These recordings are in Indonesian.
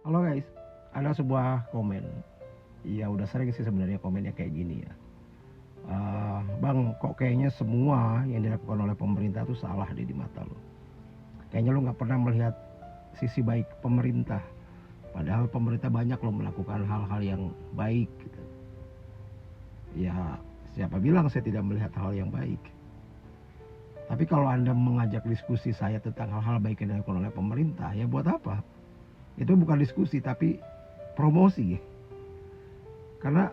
Halo guys, ada sebuah komen. Ya udah sering sih sebenarnya komennya kayak gini ya. Bang, kok kayaknya semua yang dilakukan oleh pemerintah tuh salah di mata lo. Kayaknya lo nggak pernah melihat sisi baik pemerintah. Padahal pemerintah banyak lo melakukan hal-hal yang baik. Gitu. Ya siapa bilang saya tidak melihat hal yang baik. Tapi kalau Anda mengajak diskusi saya tentang hal-hal baik yang dilakukan oleh pemerintah, ya buat apa? Itu bukan diskusi tapi promosi. Karena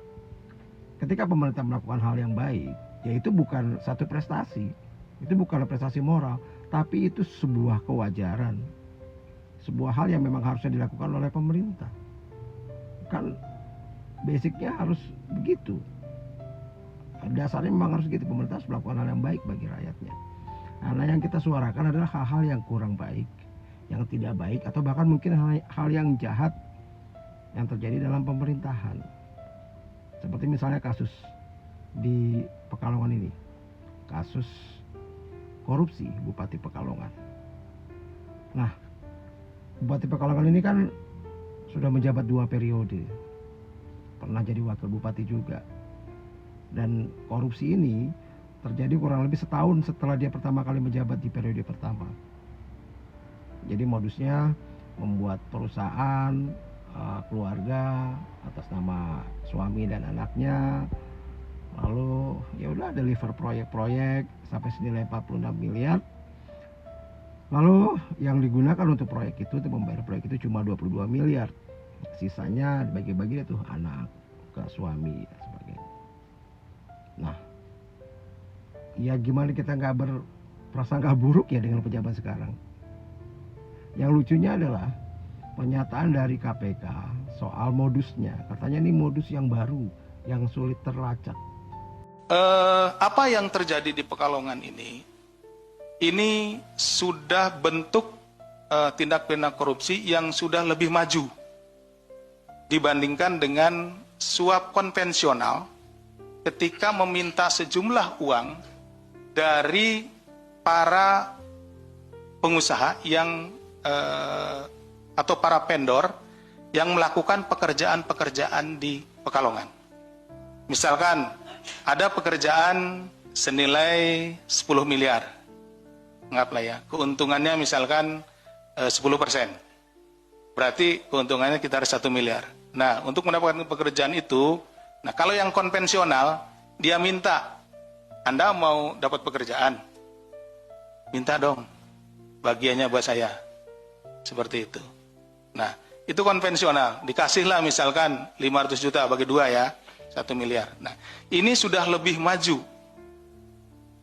ketika pemerintah melakukan hal yang baik, ya itu bukan satu prestasi, itu bukan prestasi moral, tapi itu sebuah kewajaran, sebuah hal yang memang harusnya dilakukan oleh pemerintah. Kan basicnya harus begitu, dasarnya memang harus gitu, pemerintah harus melakukan hal yang baik bagi rakyatnya. Nah, yang kita suarakan adalah hal-hal yang kurang baik, yang tidak baik, atau bahkan mungkin hal yang jahat yang terjadi dalam pemerintahan. Seperti misalnya kasus di Pekalongan ini, kasus korupsi Bupati Pekalongan. Nah, Bupati Pekalongan ini kan sudah menjabat 2 periode, pernah jadi wakil bupati juga. Dan korupsi ini terjadi kurang lebih setahun setelah dia pertama kali menjabat di periode pertama. Jadi modusnya membuat perusahaan keluarga atas nama suami dan anaknya, lalu ya udah deliver proyek-proyek sampai senilai 46 miliar. Lalu yang digunakan untuk proyek itu, untuk membayar proyek itu cuma 22 miliar. Sisanya dibagi-bagi tuh anak ke suami dan sebagainya. Nah, ya gimana kita nggak berprasangka buruk ya dengan pejabat sekarang. Yang lucunya adalah pernyataan dari KPK soal modusnya. Katanya ini modus yang baru, yang sulit terlacak. Apa yang terjadi di Pekalongan ini sudah bentuk tindak pidana korupsi yang sudah lebih maju dibandingkan dengan suap konvensional ketika meminta sejumlah uang dari para pengusaha yang atau para vendor yang melakukan pekerjaan-pekerjaan di Pekalongan. Misalkan ada pekerjaan senilai 10 miliar, anggaplah ya, keuntungannya misalkan 10%, berarti keuntungannya sekitar 1 miliar. Nah, untuk mendapatkan pekerjaan itu, nah kalau yang konvensional, dia minta, Anda mau dapat pekerjaan, minta dong bagiannya buat saya, seperti itu. Nah, itu konvensional, dikasihlah misalkan 500 juta bagi 2 ya, 1 miliar. Nah, ini sudah lebih maju.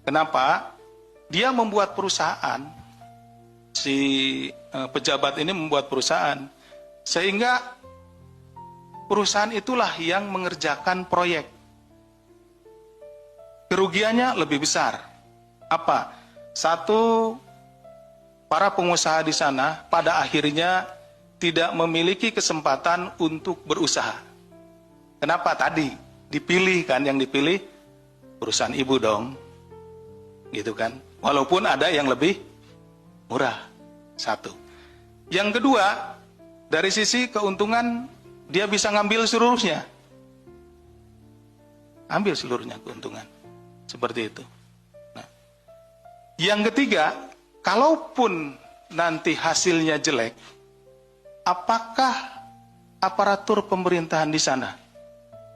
Kenapa? Dia membuat perusahaan, si pejabat ini membuat perusahaan, sehingga perusahaan itulah yang mengerjakan proyek. Kerugiannya lebih besar. Apa? Satu, para pengusaha di sana pada akhirnya tidak memiliki kesempatan untuk berusaha. Kenapa? Tadi dipilih kan, yang dipilih perusahaan ibu dong, gitu kan. Walaupun ada yang lebih murah. Satu. Yang kedua, dari sisi keuntungan dia bisa ngambil seluruhnya. Ambil seluruhnya keuntungan. Seperti itu. Nah, yang ketiga, kalaupun nanti hasilnya jelek, apakah aparatur pemerintahan di sana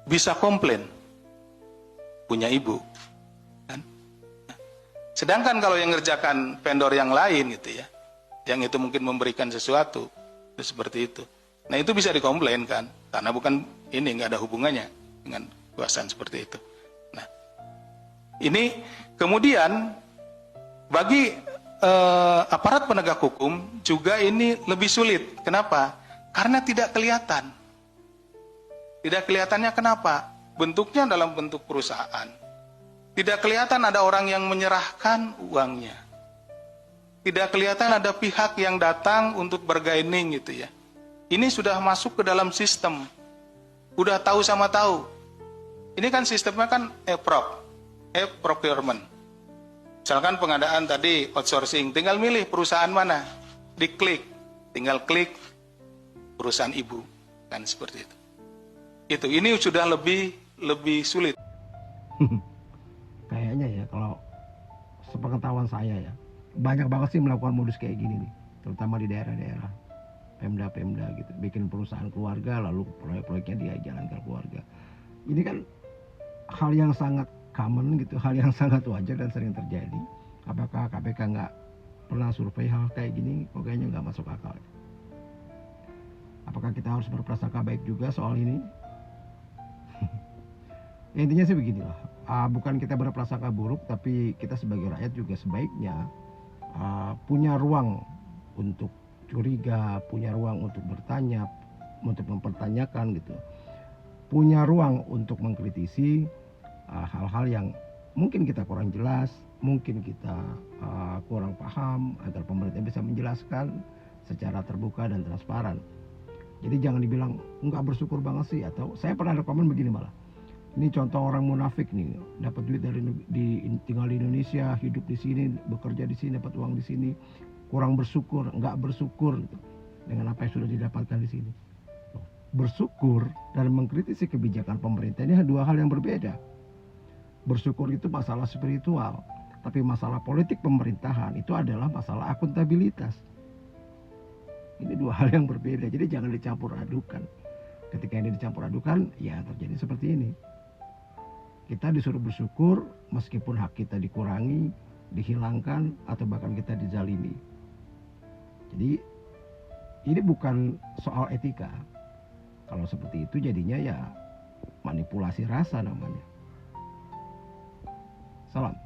bisa komplain? Punya ibu. Kan? Nah, sedangkan kalau yang ngerjakan vendor yang lain gitu ya, yang itu mungkin memberikan sesuatu, itu seperti itu. Nah itu bisa dikomplain kan, karena bukan ini, nggak ada hubungannya dengan kekuasaan seperti itu. Nah, ini kemudian bagi aparat penegak hukum juga ini lebih sulit. Kenapa? Karena tidak kelihatan. Tidak kelihatannya kenapa? Bentuknya dalam bentuk perusahaan. Tidak kelihatan ada orang yang menyerahkan uangnya. Tidak kelihatan ada pihak yang datang untuk bargaining gitu ya. Ini sudah masuk ke dalam sistem. Udah tahu sama tahu. Ini kan sistemnya kan procurement. Misalkan pengadaan tadi outsourcing, tinggal milih perusahaan mana, diklik, tinggal klik, perusahaan ibu, kan seperti itu. Ini sudah lebih sulit. Kayaknya ya, kalau sepengetahuan saya ya, banyak banget sih melakukan modus kayak gini nih, terutama di daerah-daerah Pemda gitu, bikin perusahaan keluarga lalu proyek-proyeknya dia jalankan keluarga. Ini kan hal yang sangat common gitu, hal yang sangat wajar dan sering terjadi. Apakah KPK nggak pernah survei hal kayak gini? Kok kayaknya nggak masuk akal. Apakah kita harus berprasangka baik juga soal ini? Ya, intinya sih beginilah, bukan kita berprasangka buruk, tapi kita sebagai rakyat juga sebaiknya punya ruang untuk curiga, punya ruang untuk bertanya, untuk mempertanyakan gitu, punya ruang untuk mengkritisi hal-hal yang mungkin kita kurang jelas, mungkin kita kurang paham, agar pemerintah bisa menjelaskan secara terbuka dan transparan. Jadi jangan dibilang nggak bersyukur banget sih, atau saya pernah ada komen begini malah, ini contoh orang munafik nih, dapat duit tinggal di Indonesia, hidup di sini, bekerja di sini, dapat uang di sini, kurang bersyukur, nggak bersyukur gitu, dengan apa yang sudah didapatkan di sini. Bersyukur dan mengkritisi kebijakan pemerintah ini dua hal yang berbeda. Bersyukur itu masalah spiritual, tapi masalah politik pemerintahan itu adalah masalah akuntabilitas. Ini dua hal yang berbeda, jadi jangan dicampur adukan. Ketika ini dicampur adukan, ya terjadi seperti ini. Kita disuruh bersyukur meskipun hak kita dikurangi, dihilangkan, atau bahkan kita dizalimi. Jadi ini bukan soal etika. Kalau seperti itu jadinya ya manipulasi rasa namanya. Salam.